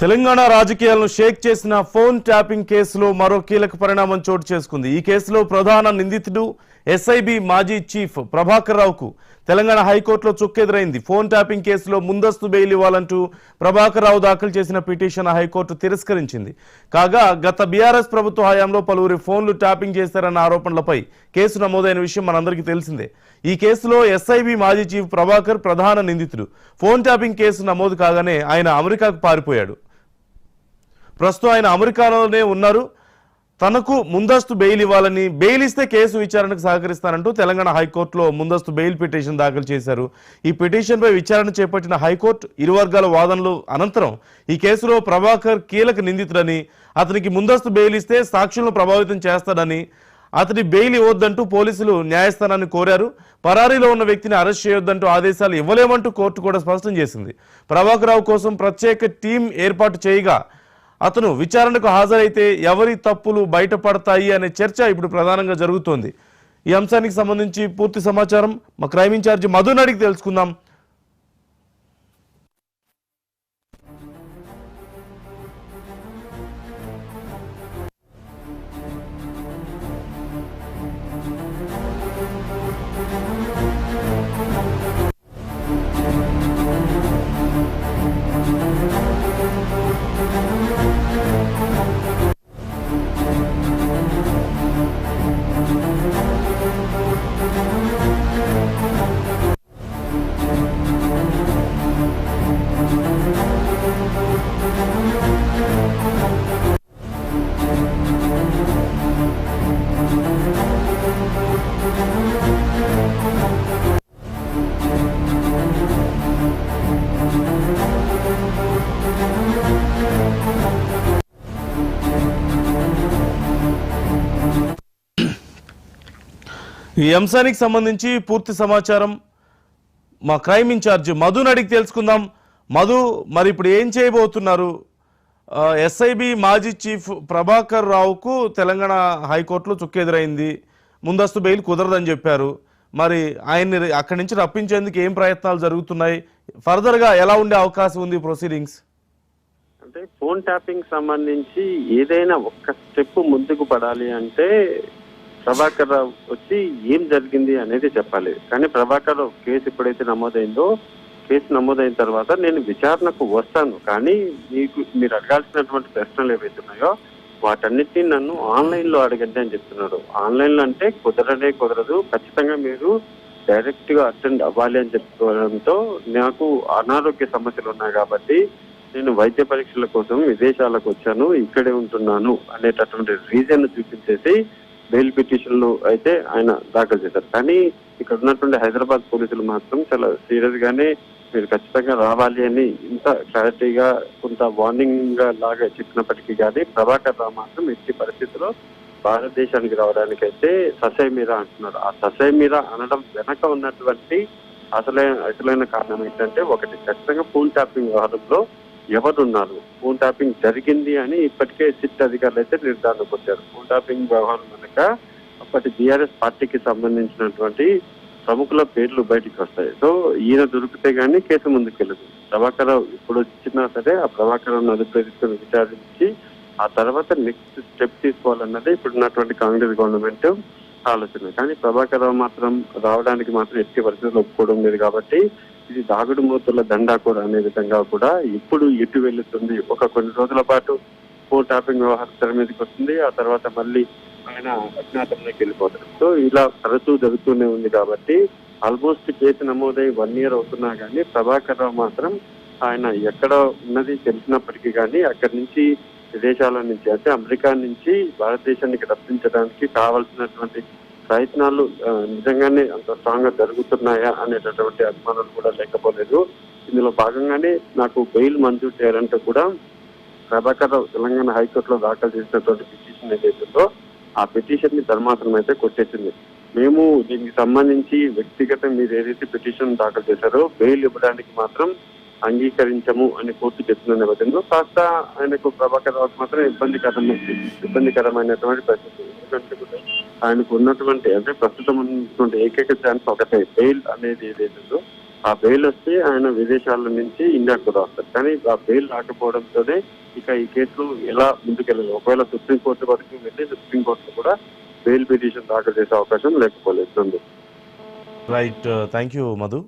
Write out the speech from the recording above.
తెలంగాణ రాజకీయాలను షేక్ చేసిన phone tapping కేసులో మరో కీలక పరిణామం చోటు చేసుకుంది. ఈ కేసులో ప్రధాన నిందితుడు ఎస్ఐబి మాజీ చీఫ్ ప్రభాకర్ రావుకు తెలంగాణ హైకోర్టులో చుక్కెదురైంది. ఫోన్ ట్యాపింగ్ కేసులో ముందస్తు బెయిల్ ఇవ్వాలంటూ ప్రభాకర్ రావు దాఖలు చేసిన పిటిషన్ హైకోర్టు తిరస్కరించింది. కాగా గత బీఆర్ఎస్ ప్రభుత్వ హయాంలో పలువురి ఫోన్లు ట్యాపింగ్ చేశారన్న ఆరోపణలపై కేసు నమోదైన విషయం మనందరికీ తెలిసిందే. ఈ కేసులో ఎస్ఐబి మాజీ చీఫ్ ప్రభాకర్ ప్రధాన నిందితుడు. ఫోన్ ట్యాపింగ్ కేసు నమోదు కాగానే ఆయన అమెరికాకు పారిపోయాడు. ప్రస్తుతం ఆయన అమెరికాలోనే ఉన్నారు. తనకు ముందస్తు బెయిల్ ఇవ్వాలని, బెయిల్ ఇస్తే కేసు విచారణకు సహకరిస్తానంటూ తెలంగాణ హైకోర్టులో ముందస్తు బెయిల్ పిటిషన్ దాఖలు చేశారు. ఈ పిటిషన్పై విచారణ చేపట్టిన హైకోర్టు ఇరు వర్గాల వాదనలు అనంతరం ఈ కేసులో ప్రభాకర్ కీలక నిందితుడని, అతనికి ముందస్తు బెయిల్ ఇస్తే సాక్షులను ప్రభావితం చేస్తాడని, అతని బెయిల్ ఇవ్వొద్దంటూ పోలీసులు న్యాయస్థానాన్ని కోరారు. పరారీలో ఉన్న వ్యక్తిని అరెస్ట్ చేయొద్దంటూ ఆదేశాలు ఇవ్వలేమంటూ కోర్టు కూడా స్పష్టం చేసింది. ప్రభాకర్ రావు కోసం ప్రత్యేక టీం ఏర్పాటు చేయగా అతను విచారణకు హాజరైతే ఎవరి తప్పులు బయటపడతాయి అనే చర్చ ఇప్పుడు ప్రధానంగా జరుగుతోంది. ఈ అంశానికి సంబంధించి పూర్తి సమాచారం మా క్రైమ్ ఇన్ఛార్జి మధుని అడిగి తెలుసుకుందాం. ఈ అంశానికి సంబంధించి పూర్తి సమాచారం మా క్రైమ్ ఇన్ఛార్జ్ మధుని అడిగి తెలుసుకుందాం. మధు, మరి ఇప్పుడు ఏం చేయబోతున్నారు? ఎస్ఐబి మాజీ చీఫ్ ప్రభాకర్ రావుకు తెలంగాణ హైకోర్టులో చుక్కెదురైంది. ముందస్తు బెయిల్ కుదరదని చెప్పారు. మరి ఆయన్ని అక్కడి నుంచి రప్పించేందుకు ఏం ప్రయత్నాలు జరుగుతున్నాయి? ఫర్దర్గా ఎలా ఉండే అవకాశం ఉంది ప్రొసీడింగ్స్? అంటే ఫోన్ ట్యాపింగ్ సంబంధించి ఏదైనా ఒక్క స్టెప్ ముందుకు పడాలి అంటే ప్రభాకర్ రావు వచ్చి ఏం జరిగింది అనేది చెప్పాలి. కానీ ప్రభాకర్ రావు కేసు ఎప్పుడైతే నమోదైందో, కేసు నమోదైన తర్వాత నేను విచారణకు వస్తాను, కానీ మీరు అడగాల్సినటువంటి ప్రశ్నలు ఏవైతే ఉన్నాయో వాటన్నిటినీ నన్ను ఆన్లైన్లో అడగండి అని చెప్తున్నాడు. ఆన్లైన్లో అంటే కుదరదు, ఖచ్చితంగా మీరు డైరెక్ట్ గా అటెండ్ అవ్వాలి అని చెప్పుకోవడంతో నాకు అనారోగ్య సమస్యలు ఉన్నాయి కాబట్టి నేను వైద్య పరీక్షల కోసం విదేశాలకు వచ్చాను, ఇక్కడే ఉంటున్నాను అనేటటువంటి రీజన్ చూపించేసి బెయిల్ పిటిషన్లు అయితే ఆయన దాఖలు చేశారు. కానీ ఇక్కడ ఉన్నటువంటి హైదరాబాద్ పోలీసులు మాత్రం చాలా సీరియస్ గానే మీరు ఖచ్చితంగా రావాలి అని ఇంత క్లారిటీగా కొంత వార్నింగ్ లాగా చెప్పినప్పటికీ కానీ ప్రభాకర్ రావు మాత్రం ఎట్టి పరిస్థితుల్లో భారతదేశానికి రావడానికి అయితే ససైమీరా అంటున్నారు. ఆ ససైమీరా అనడం వెనక ఉన్నటువంటి అసలైన కారణం ఏంటంటే, ఒకటి ఖచ్చితంగా ఫోన్ ట్యాపింగ్ వ్యవహారంలో ఎవరున్నారు, ఫోన్ ట్యాపింగ్ జరిగింది అని ఇప్పటికే సిట్ అధికారులు అయితే నిర్ధారణకు వచ్చారు. ఫోన్ ట్యాపింగ్ వ్యవహారం కనుక అప్పటి బీఆర్ఎస్ పార్టీకి సంబంధించినటువంటి ప్రముఖుల పేర్లు బయటికి వస్తాయి. సో ఈయన దొరికితే గానీ కేసు ముందుకెళ్ళదు. ప్రభాకర్ రావు ఇప్పుడు వచ్చినా సరే ఆ ప్రభాకర్ రావును అదుపులో తీసుకుని విచారించి ఆ తర్వాత నెక్స్ట్ స్టెప్ తీసుకోవాలన్నదే ఇప్పుడున్నటువంటి కాంగ్రెస్ గవర్నమెంట్ ఆలోచన. కానీ ప్రభాకర్ రావు మాత్రం రావడానికి మాత్రం ఎట్టి పరిస్థితులు ఒప్పుకోవడం లేదు. కాబట్టి ఇది దాగుడు మూతల దండాకూర అనే విధంగా కూడా ఇప్పుడు ఎటు వెళ్తుంది. కొన్ని రోజుల పాటు ఫోన్ ట్యాపింగ్ వ్యవహారం తెర మీదకి వస్తుంది, ఆ తర్వాత మళ్ళీ ఆయన అజ్ఞాతంలోకి వెళ్ళిపోతారు. సో ఇలా తరచూ జరుగుతూనే ఉంది. కాబట్టి ఆల్మోస్ట్ కేసు నమోదై 1 year అవుతున్నా కానీ ప్రభాకర్ రావు మాత్రం ఆయన ఎక్కడ ఉన్నది తెలిసినప్పటికీ కానీ అక్కడి నుంచి విదేశాల నుంచి అంటే అమెరికా నుంచి భారతదేశానికి రప్పించడానికి కావాల్సినటువంటి ప్రయత్నాలు నిజంగానే అంత స్ట్రాంగ్ గా జరుగుతున్నాయా అనేటటువంటి అనుమానాలు కూడా లేకపోలేదు. ఇందులో భాగంగానే నాకు బెయిల్ మంజూరు చేయాలంటే కూడా ప్రభాకర్ రావు తెలంగాణ హైకోర్టులో దాఖలు చేసినటువంటి పిటిషన్ ఏదైతుందో ఆ పిటిషన్ ని ధర్మాసనం అయితే కొట్టేసింది. మేము దీనికి సంబంధించి వ్యక్తిగతం మీరు ఏదైతే పిటిషన్ దాఖలు చేశారో బెయిల్ ఇవ్వడానికి మాత్రం అంగీకరించము అని కోర్టు చెప్తున్న నేపథ్యంలో కాస్త ఆయనకు ప్రభాకర్ రావుకు మాత్రం ఇబ్బందికరమైనటువంటి పరిస్థితి. ఎందుకంటే ఆయనకు ఉన్నటువంటి అంటే ప్రస్తుతం ఉన్నటువంటి ఏకైక ఛాన్స్ ఒకటే, బెయిల్ అనేది ఏదైతుందో ఆ బెయిల్ వస్తే ఆయన విదేశాల నుంచి ఇండియాకు కూడా వస్తారు. కానీ ఆ బెయిల్ రాకపోవడంతోనే ఇక ఈ కేసులు ఎలా ముందుకెళ్ళాలి. ఒకవేళ సుప్రీంకోర్టు వరకు వెళ్ళి సుప్రీంకోర్టులో కూడా బెయిల్ పిటిషన్ దాఖలు చేసే అవకాశం లేకపోలేదు. Right, thank you Madhu.